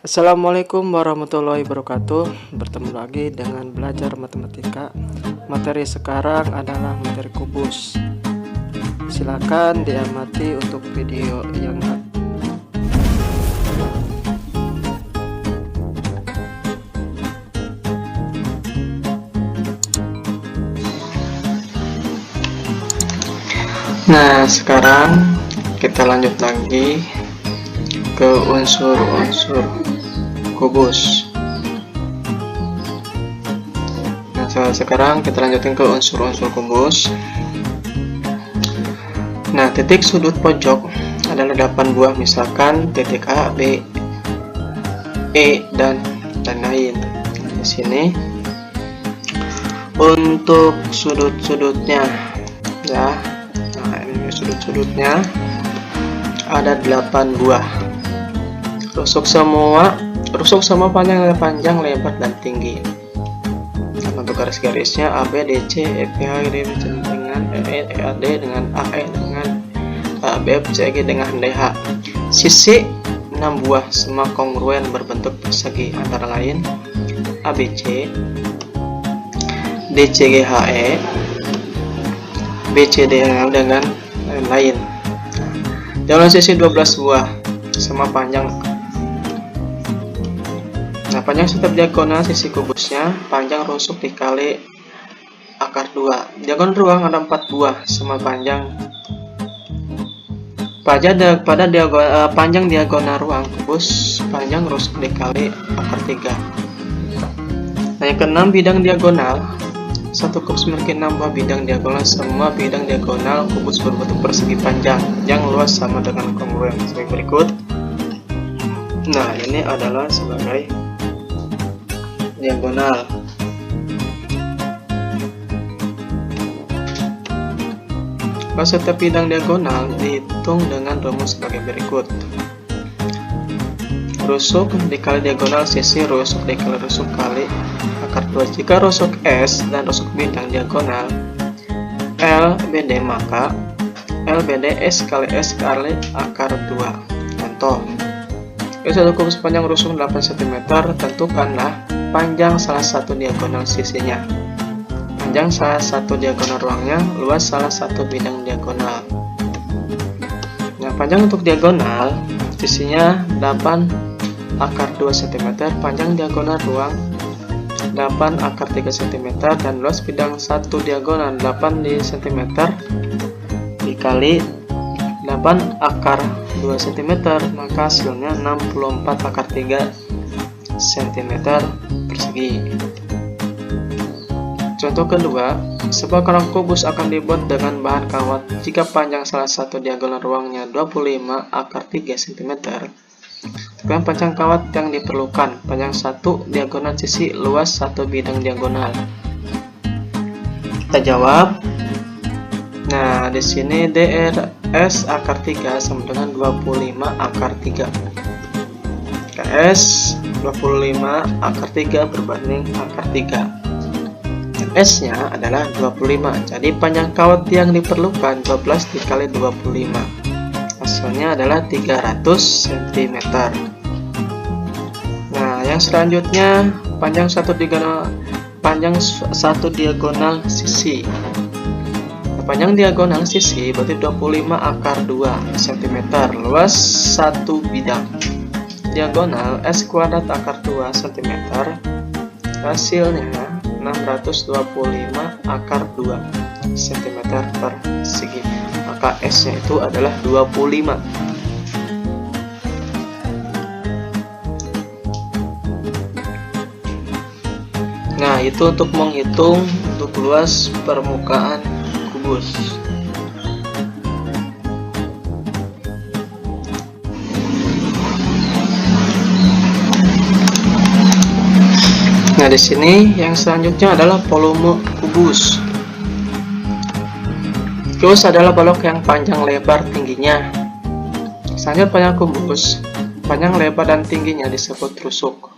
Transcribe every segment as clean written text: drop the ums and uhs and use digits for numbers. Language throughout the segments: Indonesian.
Assalamualaikum warahmatullahi wabarakatuh. Bertemu lagi dengan belajar matematika. Materi sekarang adalah materi kubus. Silakan diamati untuk video yang Nah, sekarang kita lanjut lagi ke unsur-unsur kubus. Nah, sekarang kita lanjutin ke unsur-unsur kubus. Nah, titik sudut pojok adalah 8 buah, misalkan titik A, B, E, dan lain. Di sini untuk sudut-sudutnya ya. Nah, ini sudut-sudutnya ada 8 buah. Rusuk semua panjang, lebar, dan tinggi. Untuk garis-garisnya AB, DC, EPH dengan EAD dengan AE dengan AB, CG dengan DH. Sisi 6 buah, semua kongruen berbentuk persegi, antara lain ABC, DCGHE, BCDL dengan lain-lain. Diagonal sisi 12 buah, sama panjang. Nah, panjang setiap diagonal sisi kubusnya panjang rusuk dikali akar 2. Diagonal ruang ada 4 buah, sama panjang. Panjang diagonal ruang kubus panjang rusuk dikali akar 3. Nah, yang keenam, bidang diagonal. Satu kubus memiliki 6 buah bidang diagonal. Semua bidang diagonal kubus berbentuk persegi panjang yang luas sama dengan kongruen sebagai berikut. Nah, ini adalah sebagai diagonal. Kalau setiap bidang diagonal dihitung dengan rumus sebagai berikut. Rusuk dikali diagonal sisi rusuk dikali rusuk kali akar 2. Jika rusuk S dan rusuk bidang diagonal LBD, maka LBD S kali S kali akar 2. Contoh, satu kubus panjang rusuk 8 cm, tentukanlah panjang salah satu diagonal sisinya, panjang salah satu diagonal ruangnya, luas salah satu bidang diagonal. Nah, panjang untuk diagonal sisinya 8 akar 2 cm, panjang diagonal ruang 8 akar 3 cm, dan luas bidang satu diagonal 8 cm dikali 8 akar 2 cm, maka hasilnya 64 akar 3 cm persegi. Contoh kedua, sebuah kolam kubus akan dibuat dengan bahan kawat. Jika panjang salah satu diagonal ruangnya 25 akar 3 cm, tentukan panjang kawat yang diperlukan. Panjang satu diagonal sisi, luas satu bidang diagonal. Kita jawab. Nah, di sini DRS akar 3 sama dengan 25 akar 3. KS 25 akar 3 berbanding akar 3. S-nya adalah 25. Jadi panjang kawat yang diperlukan 12 dikali 25. Hasilnya adalah 300 cm. Nah, yang selanjutnya panjang satu diagonal sisi. Panjang diagonal sisi berarti 25 akar 2 cm, luas satu bidang. Diagonal S kuadrat akar 2 cm, hasilnya 625 akar 2 cm persegi. Maka S-nya itu adalah 25. Nah, itu untuk menghitung untuk luas permukaan kubus. Nah, di sini yang selanjutnya adalah volume kubus. Kubus adalah balok yang panjang, lebar, tingginya. Selanjutnya panjang kubus, panjang, lebar, dan tingginya disebut rusuk.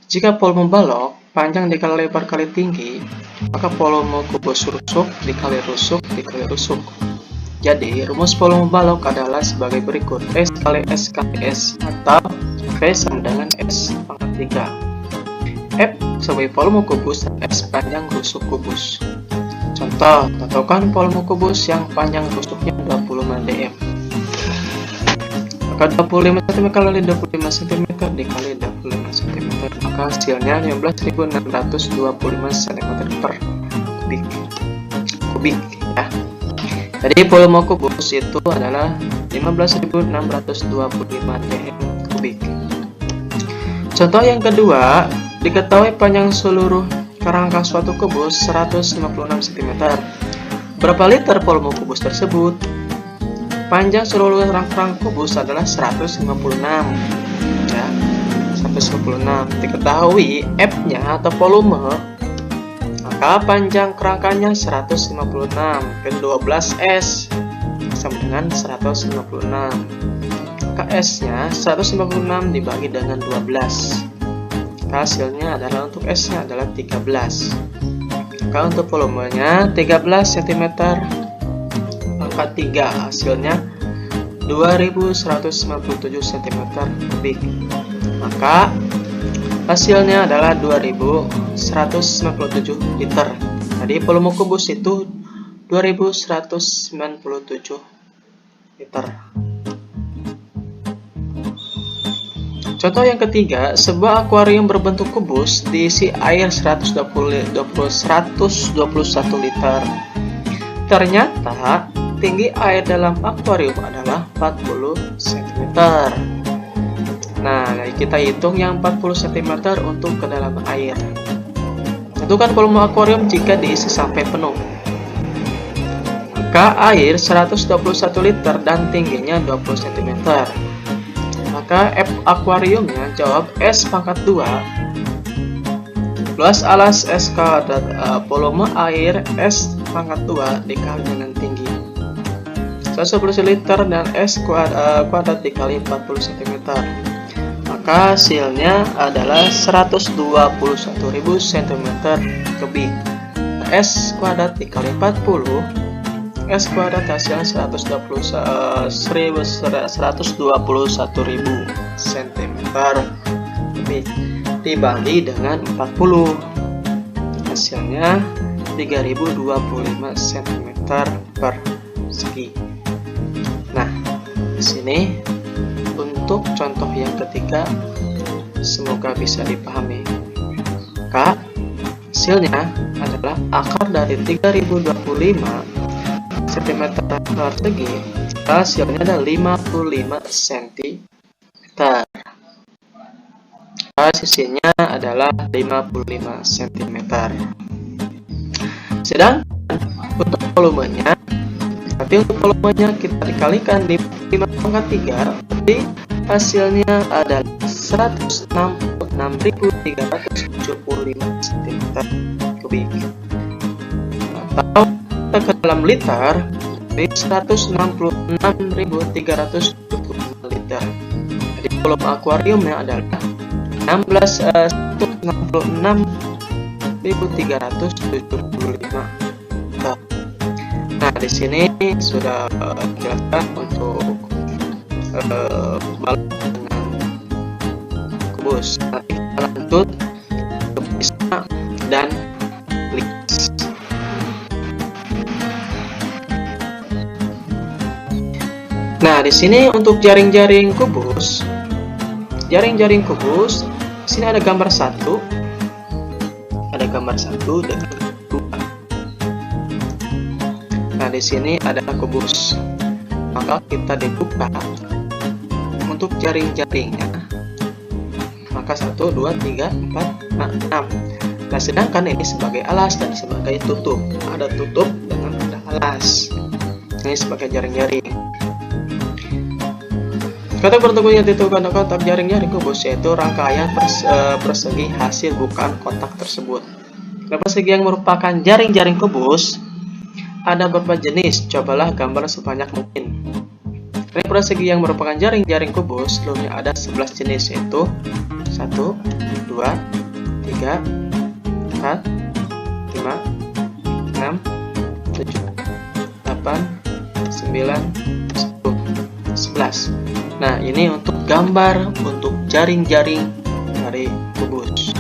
Jika volume balok panjang dikali lebar kali tinggi, maka volume kubus rusuk dikali rusuk dikali rusuk. Jadi rumus volume balok adalah sebagai berikut: S kali S kali S, atau V sama dengan S pangkat 3. F sebagai volume kubus dan S panjang rusuk kubus. Contoh, tentukan volume kubus yang panjang rusuknya 25 dm. Maka 25 cm kali 25 cm dikali 25 cm, maka hasilnya 15.625 cm per kubik ya. Jadi volume kubus itu adalah 15.625 dm kubik. Contoh yang kedua, diketahui panjang seluruh kerangka suatu kubus 156 cm. Berapa liter volume kubus tersebut? Panjang seluruh kerangka kubus adalah 156 ya, 156. Diketahui F-nya atau volume, maka panjang kerangkanya 156 kali 12S sama dengan 156. Maka S-nya 156 dibagi dengan 12. Maka hasilnya adalah untuk S-nya adalah 13. Maka untuk volumenya 13 cm pangkat 3, hasilnya 2197 cm kubik. Maka hasilnya adalah 2197 liter. Jadi volume kubus itu 2197 liter. Contoh yang ketiga, sebuah akuarium berbentuk kubus diisi air 121 liter. Ternyata tinggi air dalam akuarium adalah 40 cm. Nah, kita hitung yang 40 cm untuk ke dalam air. Tentukan volume akuarium jika diisi sampai penuh. Maka air 121 liter dan tingginya 20 cm. Maka F akuariumnya jawab S pangkat 2 plus alas S kuadrat volume air S pangkat 2 dikali dengan tinggi 110 liter dan S kuadrat dikali 40 cm. Maka hasilnya adalah 121.000 cm kubik. S kuadrat dikali 40, S kuadrat hasilnya 121.000 cm kubik dibagi dengan 40, hasilnya 3025 cm persegi. Nah, di sini untuk contoh yang ketiga semoga bisa dipahami. Maka hasilnya adalah akar dari 3025 cm persegi, hasilnya adalah 55 cm. Sisinya adalah 55 cm. Sedangkan untuk volumenya, berarti untuk volumenya kita dikalikan di 5 pangkat 3, berarti hasilnya adalah 166.375 cm kubik. Atau ke dalam liter, di 166.375 liter. Jadi volume akuariumnya adalah 166.375 liter. Nah, di sini sudah dijelaskan untuk balon dengan kubus. Nanti kita lanjut ke prisma dan lix. Nah, di sini untuk jaring-jaring kubus, di sini ada gambar 1, dengan 2. Nah, di sini ada kubus. Maka kita dibuka untuk jaring-jaringnya. Maka 1, 2, 3, 4, 6. Nah, sedangkan ini sebagai alas dan sebagai tutup. Ada tutup dengan ada alas. Ini sebagai jaring-jaring. Kata bertemu yang ditentukan kotak jaring-jaring kubus yaitu rangkaian persegi hasil bukaan kotak tersebut. Persegi yang merupakan jaring-jaring kubus ada beberapa jenis. Cobalah gambar sebanyak mungkin. Ini persegi yang merupakan jaring-jaring kubus sebelumnya ada 11 jenis, yaitu 1, 2, 3, 4, 5, 6, 7, 8, 9, 10, 11. Nah, ini untuk gambar untuk jaring-jaring dari kubus.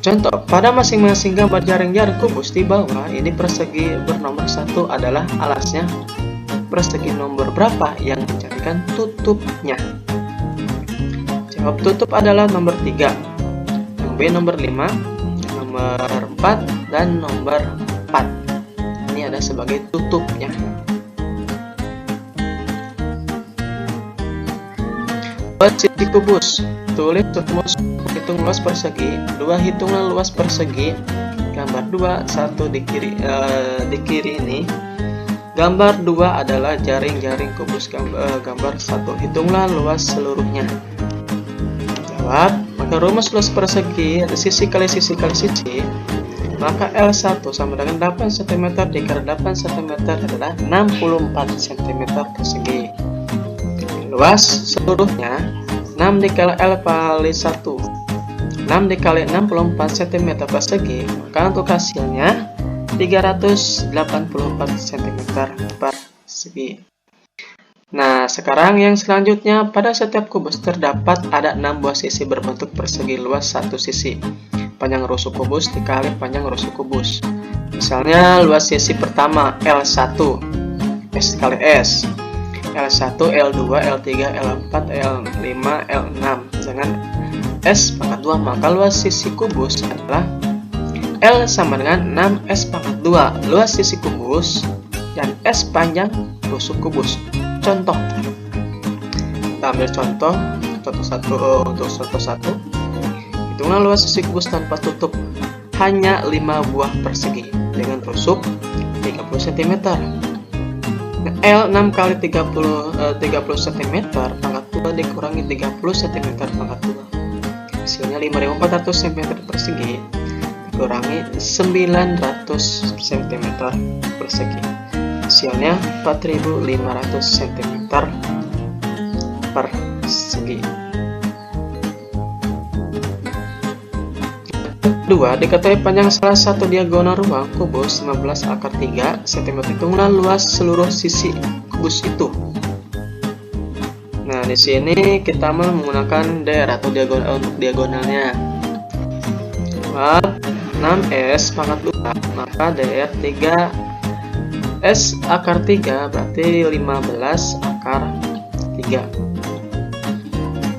Contoh, pada masing-masing gambar jaring-jaring kubus di bawah ini persegi bernomor 1 adalah alasnya. Persegi nomor berapa yang dijadikan tutupnya? Jawab tutup adalah nomor 3, yang B nomor 5, nomor 4, dan nomor 4. Ini ada sebagai tutupnya. Buat sisi kubus, tulis rumus hitung luas persegi. 2 hitunglah luas persegi. Gambar 2, 1 di kiri ini. Gambar 2 adalah jaring-jaring kubus. Gambar 1, hitunglah luas seluruhnya. Jawab, maka rumus luas persegi sisi kali sisi kali sisi, maka L1 sama dengan 8 cm dikali 8 cm adalah 64 cm persegi. Luas seluruhnya 6 dikali L kali 1, 6 dikali 64 cm persegi, maka untuk hasilnya 384 cm persegi. Nah, sekarang yang selanjutnya, pada setiap kubus terdapat ada 6 buah sisi berbentuk persegi luas satu sisi. Panjang rusuk kubus dikali panjang rusuk kubus. Misalnya luas sisi pertama L1, S kali S, L1, L2, L3, L4, L5, L6 dengan S pangkat 2, maka luas sisi kubus adalah L sama dengan 6S pangkat 2, luas sisi kubus, dan S panjang rusuk kubus. Contoh, kita ambil contoh satu. Hitunglah luas sisi kubus tanpa tutup, hanya 5 buah persegi dengan rusuk 30 cm. L 6 kali 30 cm pangkat 2 dikurangi 30 cm pangkat 2, hasilnya 5400 cm persegi dikurangi 900 cm persegi, hasilnya 4500 cm persegi. Kedua, diketahui panjang salah satu diagonal ruang kubus 15 akar 3 cm. Hitunglah luas seluruh sisi kubus itu. Nah, di sini kita menggunakan DR atau diagonal untuk diagonalnya. 6S pangkat 2, maka DR 3S akar 3 berarti 15 akar 3.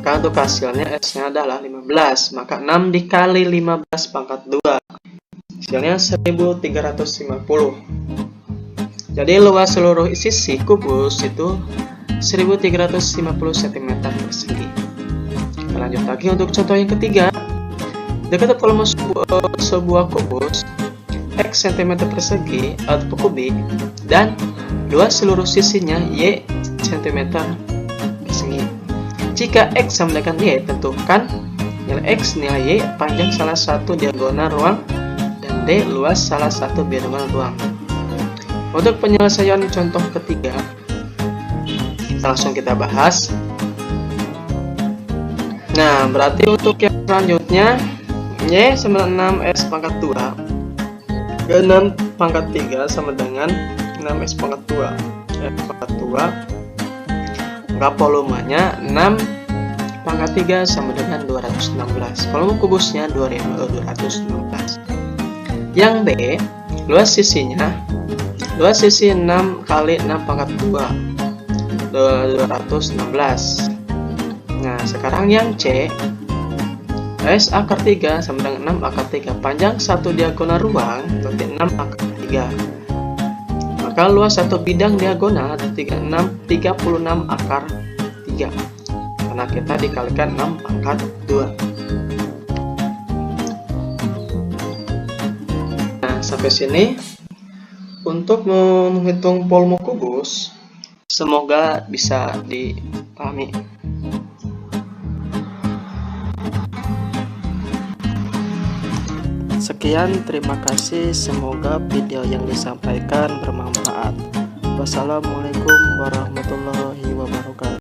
Untuk hasilnya S-nya adalah 15, maka 6 dikali 15 pangkat 2, hasilnya 1350. Jadi luas seluruh sisi kubus itu 1350 cm persegi. Kita lanjut lagi untuk contoh yang ketiga. Dekat volume sebuah kubus X cm persegi atau kubik dan luas seluruh sisinya Y cm persegi. Jika X sama dengan Y, tentukan nilai X, nilai Y, panjang salah satu diagonal ruang, dan D, luas salah satu diagonal ruang. Untuk penyelesaian contoh ketiga, langsung kita bahas. Nah, berarti untuk yang selanjutnya, Y sama dengan 6S pangkat 2, 6 pangkat 3 sama dengan 6S pangkat 2, S pangkat 2, maka volumenya 6 pangkat 3 sama dengan 216. Volume kubusnya 216. Yang B, luas sisinya, luas sisi 6 kali 6 pangkat 2, 216. Nah, sekarang yang C, S akar 3 sama dengan 6 akar 3. Panjang satu diagonal ruang berarti 6 akar 3. Maka luas satu bidang diagonal 36 akar 3, karena kita dikalikan 6 pangkat 2. Nah, sampai sini untuk menghitung volume kubus, semoga bisa dipahami. Sekian, terima kasih. Semoga video yang disampaikan bermanfaat. Wassalamualaikum warahmatullahi wabarakatuh.